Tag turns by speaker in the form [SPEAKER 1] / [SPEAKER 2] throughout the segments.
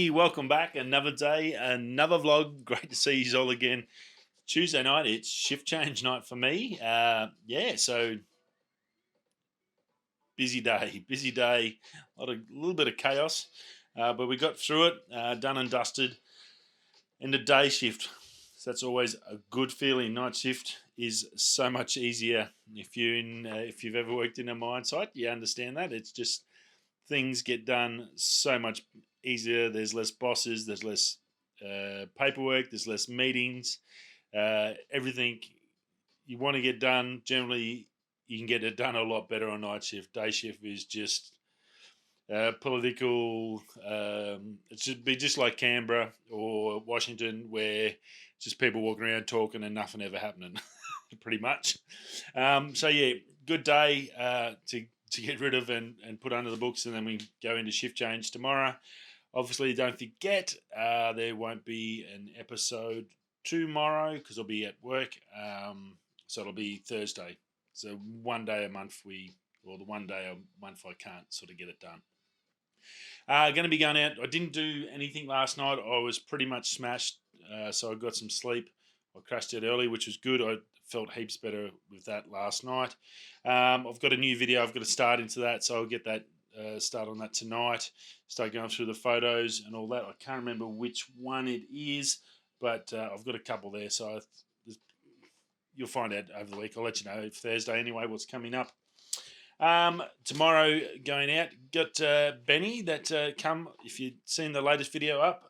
[SPEAKER 1] everybody, welcome back. Another day, another vlog. Great to see you all again. Tuesday night, it's shift change night for me. So busy day, a little bit of chaos, but we got through it, done and dusted. And the day shift, so that's always a good feeling. Night shift is so much easier. If you've ever worked in a mine site, you understand that. It's just things get done so much easier. There's less bosses, there's less paperwork, there's less meetings. Everything you want to get done, generally, you can get it done a lot better on night shift. Day shift is just political. It should be just like Canberra or Washington, where just people walking around talking and nothing ever happening, pretty much. Good day to get rid of and put under the books, and then we go into shift change tomorrow. Obviously, don't forget there won't be an episode tomorrow because I'll be at work, so it'll be Thursday. So one day a month the one day a month I can't sort of get it done. Going to be going out. I didn't do anything last night. I was pretty much smashed, so I got some sleep. I crashed out early, which was good. I felt heaps better with that last night. I've got a new video. I've got to start into that, so I'll get that start on that tonight. Start going through the photos and all that. I can't remember which one it is, but I've got a couple there, so you'll find out over the week. I'll let you know Thursday anyway what's coming up. Tomorrow going out, got Benny that come, if you've seen the latest video up,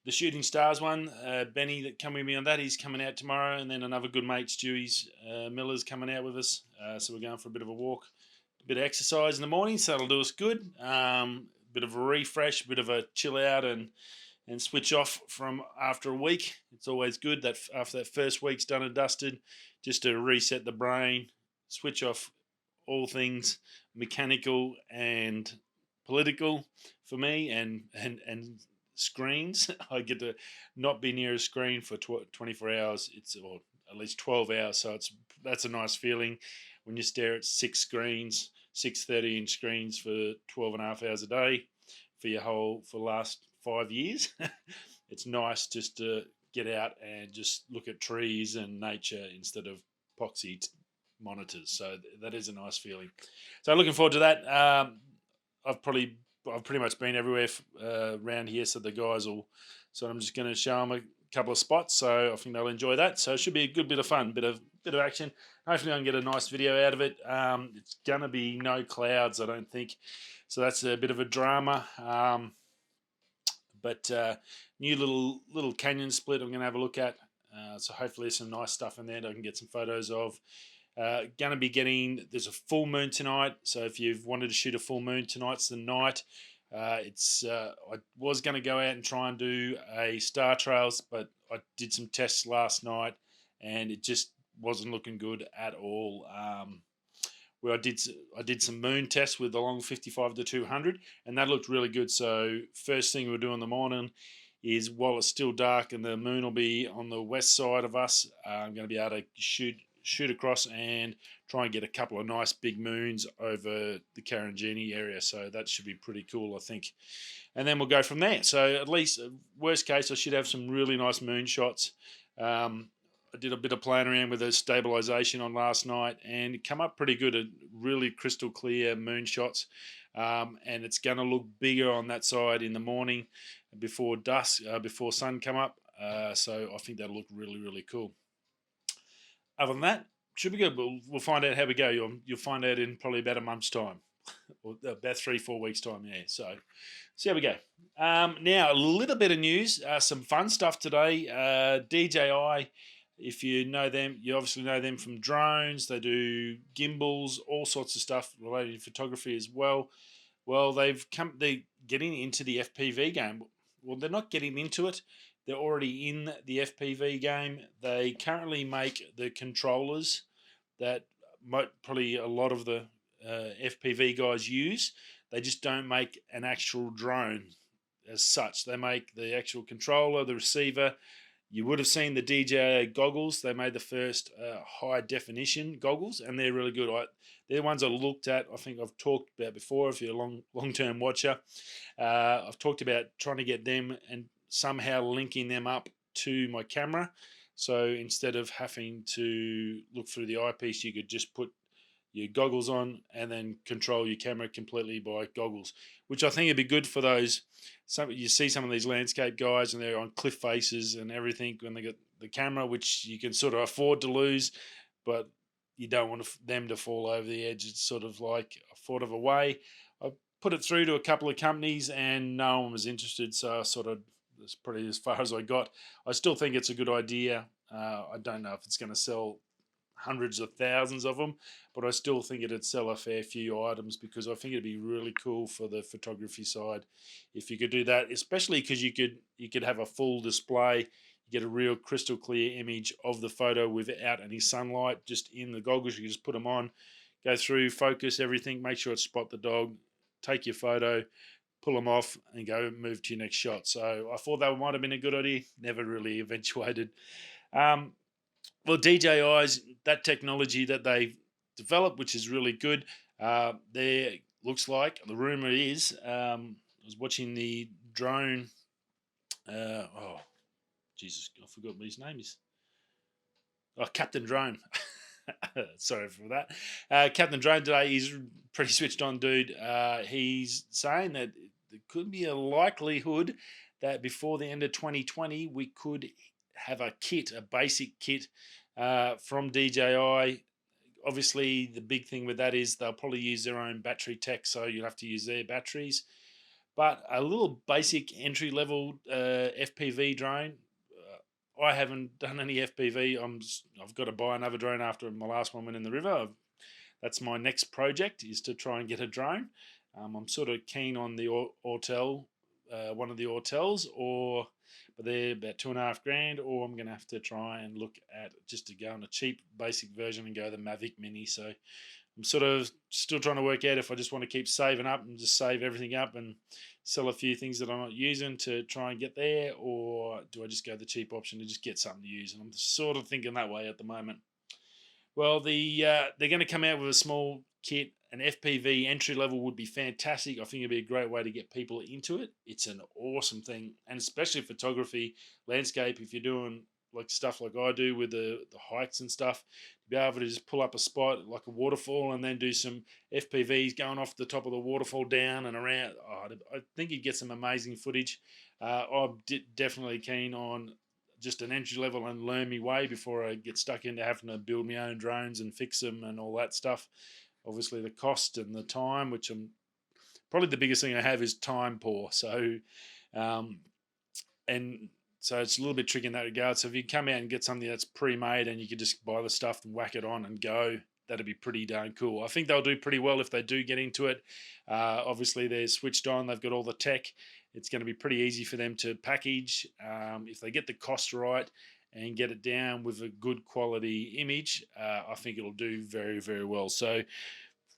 [SPEAKER 1] the Shooting Stars one, Benny that come with me on that, he's coming out tomorrow, and then another good mate, Stewie's Miller's coming out with us, so we're going for a bit of a walk, a bit of exercise in the morning, so that'll do us good, bit of a refresh, bit of a chill out and switch off from after a week. It's always good that after that first week's done and dusted, just to reset the brain, switch off all things mechanical and political for me, and screens. I get to not be near a screen for 24 hours. Or at least 12 hours. So that's a nice feeling when you stare at 6 30-inch screens for 12 and a half hours a day for the last 5 years. It's nice just to get out and just look at trees and nature instead of poxy monitors. So that is a nice feeling. So looking forward to that. I've pretty much been everywhere around here, so the guys will. So I'm just going to show them a couple of spots. So I think they'll enjoy that. So it should be a good bit of fun, bit of action. Hopefully I can get a nice video out of it. It's going to be no clouds, I don't think. So that's a bit of a drama. But new little canyon split I'm going to have a look at. So hopefully there's some nice stuff in there that I can get some photos of. Going to be there's a full moon tonight, so if you've wanted to shoot a full moon, tonight's the night. I was going to go out and try and do a star trails, but I did some tests last night and it just wasn't looking good at all. Where I did some moon tests with the long 55 to 200, and that looked really good. So first thing we'll do in the morning is, while it's still dark and the moon will be on the west side of us, I'm going to be able to shoot across and try and get a couple of nice big moons over the Karangini area. So that should be pretty cool, I think. And then we'll go from there. So at least, worst case, I should have some really nice moon shots. I did a bit of playing around with the stabilization on last night and it come up pretty good at really crystal clear moon shots. And it's going to look bigger on that side in the morning before dusk, before sun come up. So I think that'll look really, really cool. Other than that, should be good. We'll find out how we go. You'll find out in probably about a month's time, or about 3-4 weeks' time. Yeah. So see how we go. Now a little bit of news, some fun stuff today. DJI, if you know them, you obviously know them from drones. They do gimbals, all sorts of stuff related to photography as well. Well, they're getting into the FPV game. Well, they're not getting into it. They're already in the FPV game. They currently make the controllers that probably a lot of the FPV guys use. They just don't make an actual drone as such. They make the actual controller, the receiver. You would have seen the DJI goggles. They made the first high definition goggles, and they're really good. They're the ones I looked at. I think I've talked about before. If you're a long term watcher, I've talked about trying to get them and somehow linking them up to my camera. So instead of having to look through the eyepiece, you could just put your goggles on and then control your camera completely by goggles, which I think would be good for those. You see some of these landscape guys and they're on cliff faces and everything when they get the camera, which you can sort of afford to lose, but you don't want them to fall over the edge. It's sort of like I thought of a way. I put it through to a couple of companies and no one was interested, so I sort of, that's pretty as far as I got. I still think it's a good idea. I don't know if it's going to sell hundreds of thousands of them, but I still think it'd sell a fair few items because I think it'd be really cool for the photography side if you could do that, especially because you could have a full display. You get a real crystal clear image of the photo without any sunlight, just in the goggles. You just put them on, go through, focus everything, make sure it's spot the dog, take your photo, pull them off and go move to your next shot. So I thought that might have been a good idea, never really eventuated. Well, DJI's, that technology that they've developed, which is really good, there looks like, the rumor is, I was watching the drone, oh, Jesus, I forgot what his name is. Oh, Captain Drone. Sorry for that. Captain Drone today, he's pretty switched on dude. He's saying that there could be a likelihood that before the end of 2020, we could have a kit, a basic kit from DJI. Obviously, the big thing with that is they'll probably use their own battery tech, so you'll have to use their batteries. But a little basic entry-level FPV drone. I haven't done any FPV. I've got to buy another drone after my last one went in the river. That's my next project, is to try and get a drone. I'm sort of keen on the Autel, one of the Autels, but they're about $2,500, or I'm going to have to try and look at just to go on a cheap basic version and go the Mavic Mini. So I'm sort of still trying to work out if I just want to keep saving up and just save everything up and sell a few things that I'm not using to try and get there, or do I just go the cheap option to just get something to use? And I'm sort of thinking that way at the moment. Well, they're going to come out with a small kit. An FPV entry level would be fantastic. I think it'd be a great way to get people into it. It's an awesome thing, and especially photography, landscape. If you're doing like stuff like I do with the hikes and stuff, to be able to just pull up a spot like a waterfall and then do some FPVs going off the top of the waterfall down and around. Oh, I think you'd get some amazing footage. I'm definitely keen on just an entry level and learn my way before I get stuck into having to build my own drones and fix them and all that stuff. Obviously, the cost and the time, which I'm probably the biggest thing I have is time poor. So, and so it's a little bit tricky in that regard. So if you come out and get something that's pre-made and you could just buy the stuff and whack it on and go, that'd be pretty darn cool. I think they'll do pretty well if they do get into it. Obviously, they're switched on. They've got all the tech. It's going to be pretty easy for them to package. If they get the cost right and get it down with a good quality image, I think it'll do very, very well. So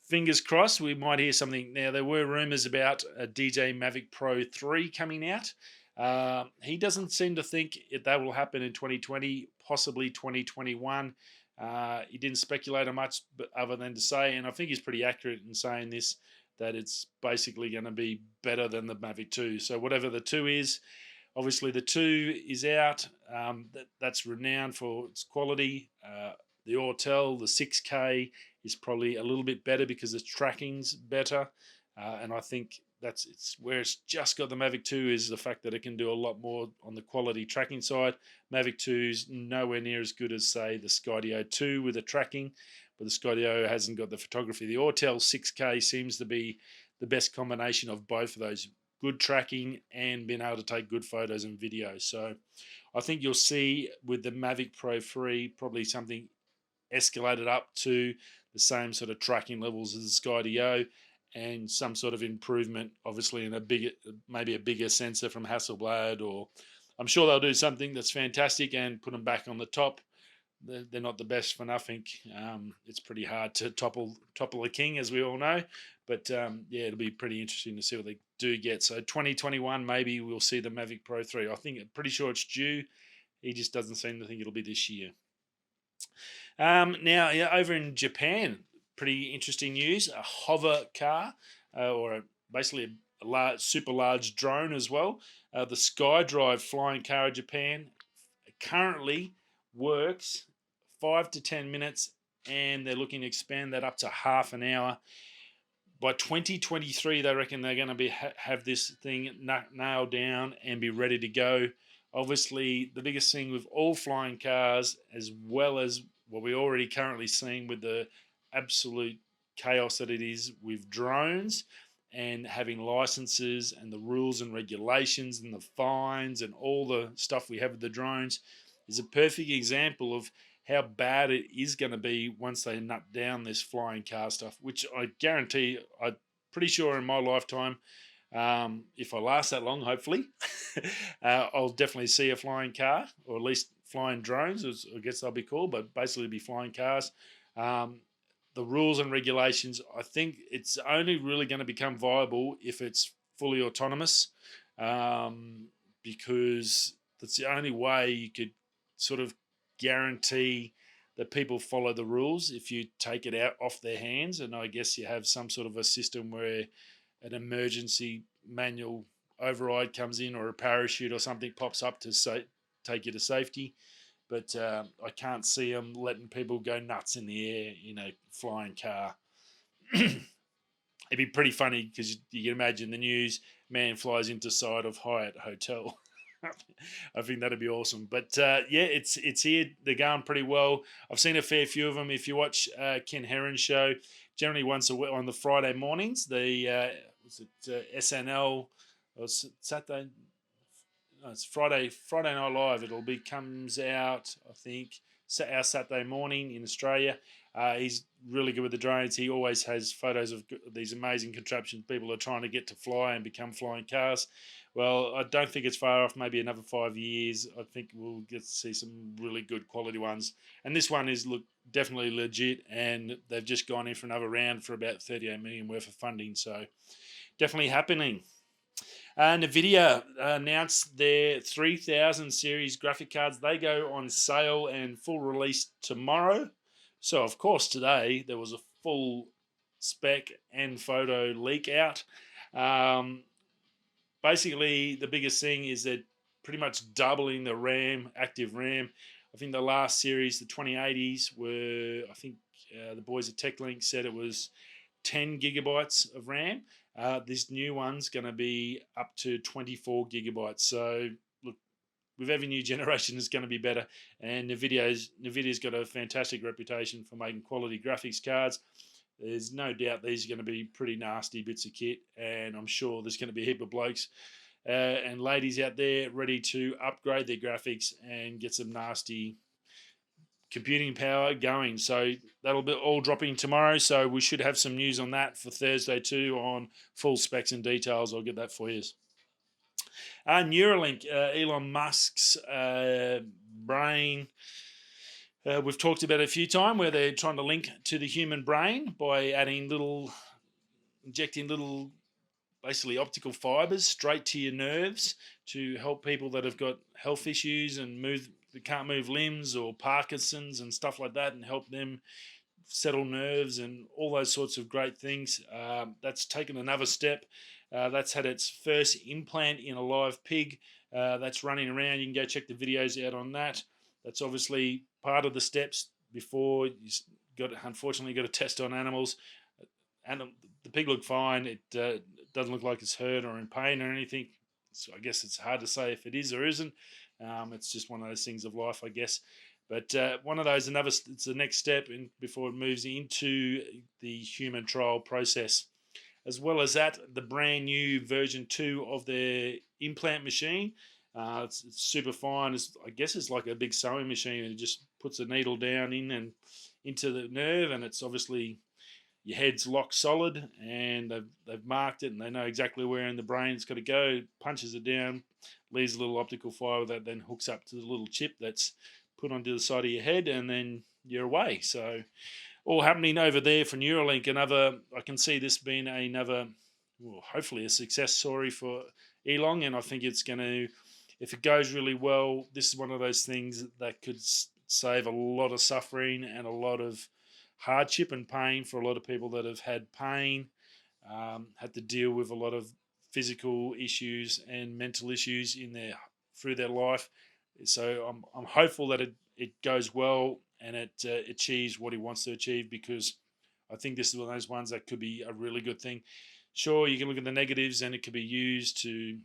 [SPEAKER 1] fingers crossed, we might hear something. Now, there were rumors about a DJ Mavic Pro 3 coming out. He doesn't seem to think that will happen in 2020, possibly 2021. He didn't speculate on much other than to say, and I think he's pretty accurate in saying this, that it's basically going to be better than the Mavic 2. So whatever the 2 is, obviously the 2 is out. That's renowned for its quality. The Autel, the 6K, is probably a little bit better because the tracking's better. And I think it's where it's just got the Mavic 2 is the fact that it can do a lot more on the quality tracking side. Mavic 2's nowhere near as good as, say, the Skydio 2 with the tracking, but the Skydio hasn't got the photography. The Autel 6K seems to be the best combination of both of those, good tracking and being able to take good photos and videos. So I think you'll see with the Mavic Pro 3 probably something escalated up to the same sort of tracking levels as the Skydio, and some sort of improvement, obviously, in maybe a bigger sensor from Hasselblad, or I'm sure they'll do something that's fantastic and put them back on the top. They're not the best for nothing. It's pretty hard to topple a king, as we all know. But yeah, it'll be pretty interesting to see what they do get. So 2021, maybe we'll see the Mavic Pro 3. I'm pretty sure it's due he just doesn't seem to think it'll be this year. Now, yeah, over in Japan, pretty interesting news. A hover car, basically a super large drone as well. The Skydrive flying car in Japan currently works 5 to 10 minutes, and they're looking to expand that up to half an hour. By 2023, they reckon they're going to have this thing nailed down and be ready to go. Obviously, the biggest thing with all flying cars, as well as what we're already currently seeing with the absolute chaos that it is with drones and having licenses and the rules and regulations and the fines and all the stuff we have with the drones, is a perfect example of how bad it is going to be once they nut down this flying car stuff, which I guarantee, I'm pretty sure in my lifetime, if I last that long, hopefully, I'll definitely see a flying car, or at least flying drones, as I guess they'll be called, but basically be flying cars. The rules and regulations, I think it's only really going to become viable if it's fully autonomous, because that's the only way you could sort of guarantee that people follow the rules if you take it out off their hands. And I guess you have some sort of a system where an emergency manual override comes in, or a parachute or something pops up to take you to safety. But I can't see them letting people go nuts in the air in a flying car. It'd be pretty funny because you can imagine the news: man flies into side of Hyatt hotel. I think that'd be awesome. But yeah, it's here. They're going pretty well. I've seen a fair few of them. If you watch Ken Heron's show, generally once a week on the Friday mornings, the SNL or Saturday. No, it's Friday Night Live. Comes out, I think, our Saturday morning in Australia. He's really good with the drones. He always has photos of these amazing contraptions people are trying to get to fly and become flying cars. Well, I don't think it's far off. Maybe another 5 years, I think we'll get to see some really good quality ones. And this one is definitely legit, and they've just gone in for another round for about 38 million worth of funding. So definitely happening. Nividia announced their 3000 series graphic cards. They go on sale and full release tomorrow. So, of course, today there was a full spec and photo leak out. Basically, the biggest thing is that pretty much doubling the active RAM. I think the last series, the 2080s, were, I think the boys at TechLink said it was 10 gigabytes of RAM. This new one's going to be up to 24 gigabytes. So, look, with every new generation, it's going to be better. And Nvidia's got a fantastic reputation for making quality graphics cards. There's no doubt these are going to be pretty nasty bits of kit, and I'm sure there's going to be a heap of blokes and ladies out there ready to upgrade their graphics and get some nasty computing power going. So that'll be all dropping tomorrow. So we should have some news on that for Thursday too, on full specs and details. I'll get that for you. Neuralink, Elon Musk's brain. We've talked about it a few times, where they're trying to link to the human brain by injecting little, basically optical fibers straight to your nerves to help people that have got health issues and that can't move limbs, or Parkinson's and stuff like that, and help them settle nerves and all those sorts of great things. That's taken another step. That's had its first implant in a live pig. That's running around. You can go check the videos out on that. That's obviously part of the steps before unfortunately got to test on animals. And the pig looked fine. It doesn't look like it's hurt or in pain or anything. So I guess it's hard to say if it is or isn't. It's just one of those things of life, I guess. But one of those, it's the next step before it moves into the human trial process. As well as that, the brand new version 2 of their implant machine. It's super fine. I guess it's like a big sewing machine. It just puts a needle down in and into the nerve, and it's obviously your head's locked solid, and they've marked it, and they know exactly where in the brain it's got to go. Punches it down, leaves a little optical fiber that then hooks up to the little chip that's put onto the side of your head, and then you're away. So all happening over there for Neuralink. I can see this being hopefully a success story for Elon, and I think it's going to if it goes really well, this is one of those things that could save a lot of suffering and a lot of hardship and pain for a lot of people that have had pain, had to deal with a lot of physical issues and mental issues through their life. So I'm hopeful that it goes well and it achieves what he wants to achieve, because I think this is one of those ones that could be a really good thing. Sure, you can look at the negatives and it could be used to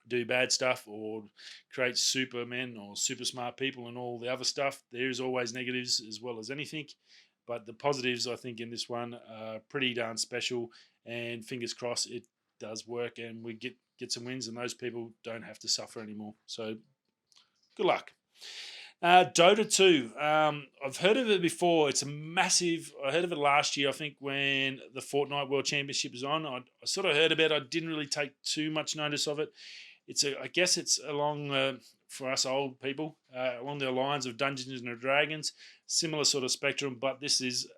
[SPEAKER 1] do bad stuff or create supermen or super smart people and all the other stuff. There's always negatives as well as anything. But the positives, I think, in this one are pretty darn special. And fingers crossed it does work and we get some wins and those people don't have to suffer anymore. So good luck. Dota 2. I've heard of it before. It's a massive. I heard of it last year, I think, when the Fortnite World Championship was on. I sort of heard about it. I didn't really take too much notice of it. I guess it's along, for us old people, along the lines of Dungeons and Dragons, similar sort of spectrum, but this is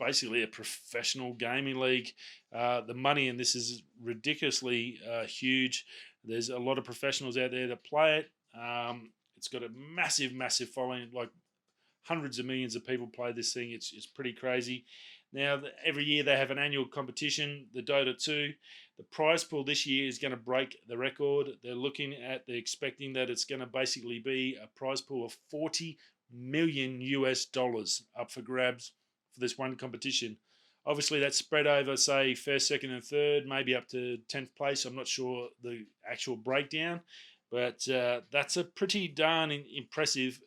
[SPEAKER 1] basically a professional gaming league. The money in this is ridiculously huge. There's a lot of professionals out there that play it. It's got a massive, massive following, like hundreds of millions of people play this thing. It's pretty crazy. Now, every year they have an annual competition, the Dota 2. The prize pool this year is going to break the record. They're expecting that it's going to basically be a prize pool of $40 million up for grabs for this one competition. Obviously, that's spread over, say, first, second, and third, maybe up to 10th place. I'm not sure the actual breakdown, but that's a pretty darn impressive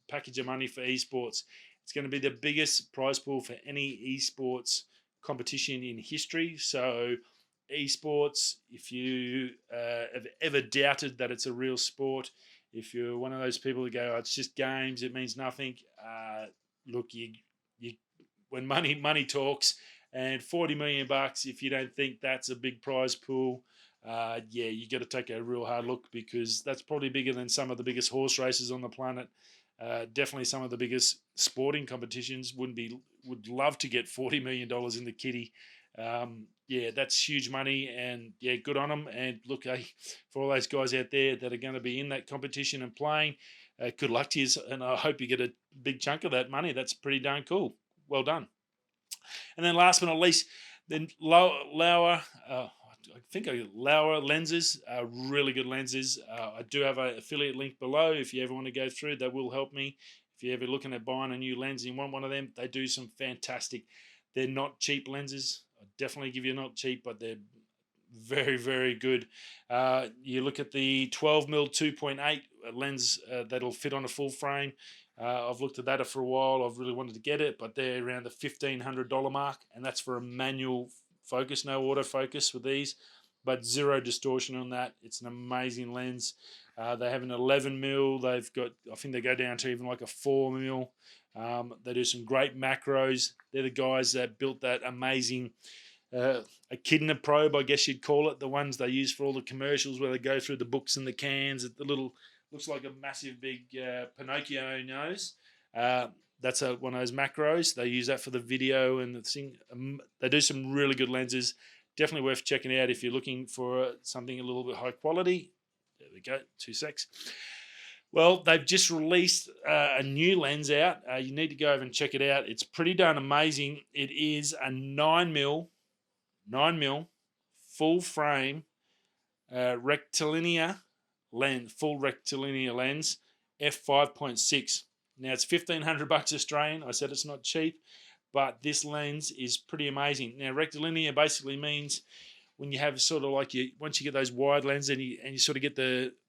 [SPEAKER 1] package of money for esports. It's going to be the biggest prize pool for any esports competition in history. So esports, if you have ever doubted that it's a real sport, if you're one of those people who go, oh, it's just games, it means nothing, look, you when money talks, and $40 million, if you don't think that's a big prize pool, yeah, you got to take a real hard look, because that's probably bigger than some of the biggest horse races on the planet. Definitely some of the biggest sporting competitions would love to get $40 million in the kitty. Yeah, that's huge money, and yeah, good on them. And look, for all those guys out there that are going to be in that competition and playing, good luck to you, and I hope you get a big chunk of that money. That's pretty darn cool. Well done. And then last but not least, then Laowa. I think Laowa lenses are really good lenses. I do have an affiliate link below if you ever want to go through. That will help me. If you're ever looking at buying a new lens and you want one of them, they do some fantastic. They're not cheap lenses. I definitely give you not cheap, but they're very, very good. You look at the 12mm 2.8 lens that'll fit on a full frame. I've looked at that for a while. I've really wanted to get it, but they're around the $1,500 mark, and that's for a manual focus, no autofocus with these, but zero distortion on that. It's an amazing lens. They have an 11mm. They've got, I think they go down to even like a 4mm. They do some great macros. They're the guys that built that amazing echidna probe, I guess you'd call it, the ones they use for all the commercials where they go through the books and the cans. The little, looks like a massive big Pinocchio nose. That's one of those macros. They use that for the video and the thing. They do some really good lenses. Definitely worth checking out if you're looking for something a little bit high quality. There we go, 2 secs. Well, they've just released a new lens out. You need to go over and check it out. It's pretty darn amazing. It is a 9mm full frame rectilinear lens, full rectilinear lens, f5.6. Now it's $1,500 Australian. I said it's not cheap, but this lens is pretty amazing. Now rectilinear basically means when you have sort of like once you get those wide lenses and you sort of get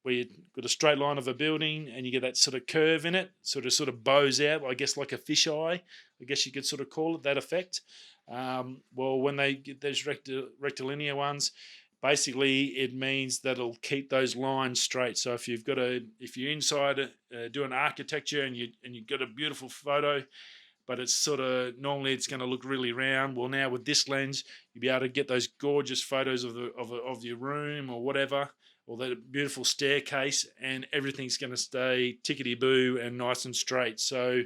[SPEAKER 1] where you got a straight line of a building and you get that sort of curve in it, sort of bows out, I guess like a fisheye, I guess you could sort of call it that effect. Well, when they get those rectilinear ones, basically it means that it'll keep those lines straight. So if you're inside doing architecture and you've got a beautiful photo, but it's normally it's going to look really round. Well, now with this lens, you'll be able to get those gorgeous photos of your room or whatever, or that beautiful staircase, and everything's going to stay tickety-boo and nice and straight. So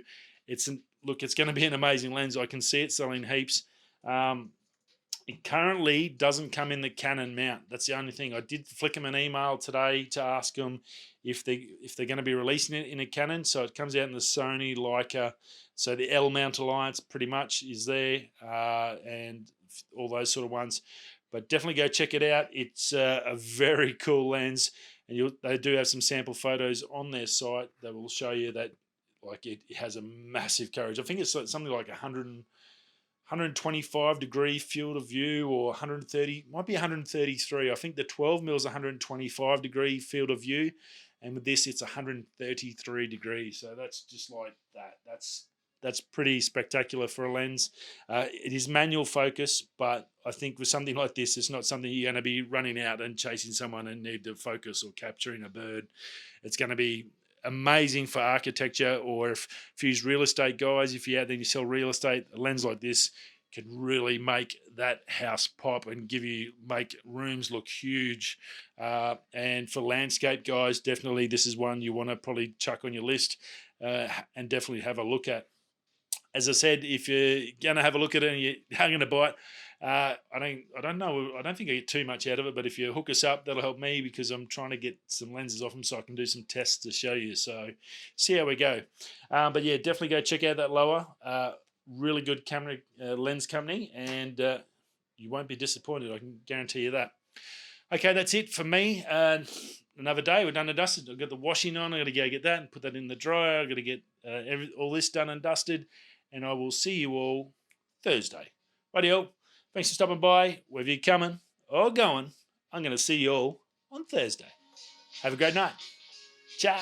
[SPEAKER 1] it's going to be an amazing lens. I can see it selling heaps. It currently doesn't come in the Canon mount. That's the only thing. I did flick them an email today to ask them if they're going to be releasing it in a Canon. So it comes out in the Sony Leica. So the L mount alliance pretty much is there, and all those sort of ones. But definitely go check it out. It's a very cool lens, and they do have some sample photos on their site that will show you that like it has a massive coverage. I think it's something like 125-degree field of view, or 130, might be 133. I think the 12 mil is 125-degree field of view, and with this it's 133 degrees. So that's just like that. That's pretty spectacular for a lens. It is manual focus, but I think with something like this, it's not something you're going to be running out and chasing someone and need to focus or capturing a bird. It's going to be amazing for architecture, or if you use real estate guys, if you're out there and you sell real estate, a lens like this could really make that house pop and make rooms look huge. And for landscape guys, definitely this is one you want to probably chuck on your list, and definitely have a look at. As I said, if you're going to have a look at it and you're going to buy it, I don't know. I don't think I get too much out of it, but if you hook us up, that'll help me, because I'm trying to get some lenses off them so I can do some tests to show you. So see how we go. But yeah, definitely go check out that Laowa. Really good camera lens company, and you won't be disappointed. I can guarantee you that. Okay, that's it for me. Another day, we're done and dusted. I've got the washing on. I've got to go get that and put that in the dryer. I've got to get all this done and dusted, and I will see you all Thursday. Rightio. Thanks for stopping by. Wherever you're coming or going, I'm going to see you all on Thursday. Have a great night. Ciao.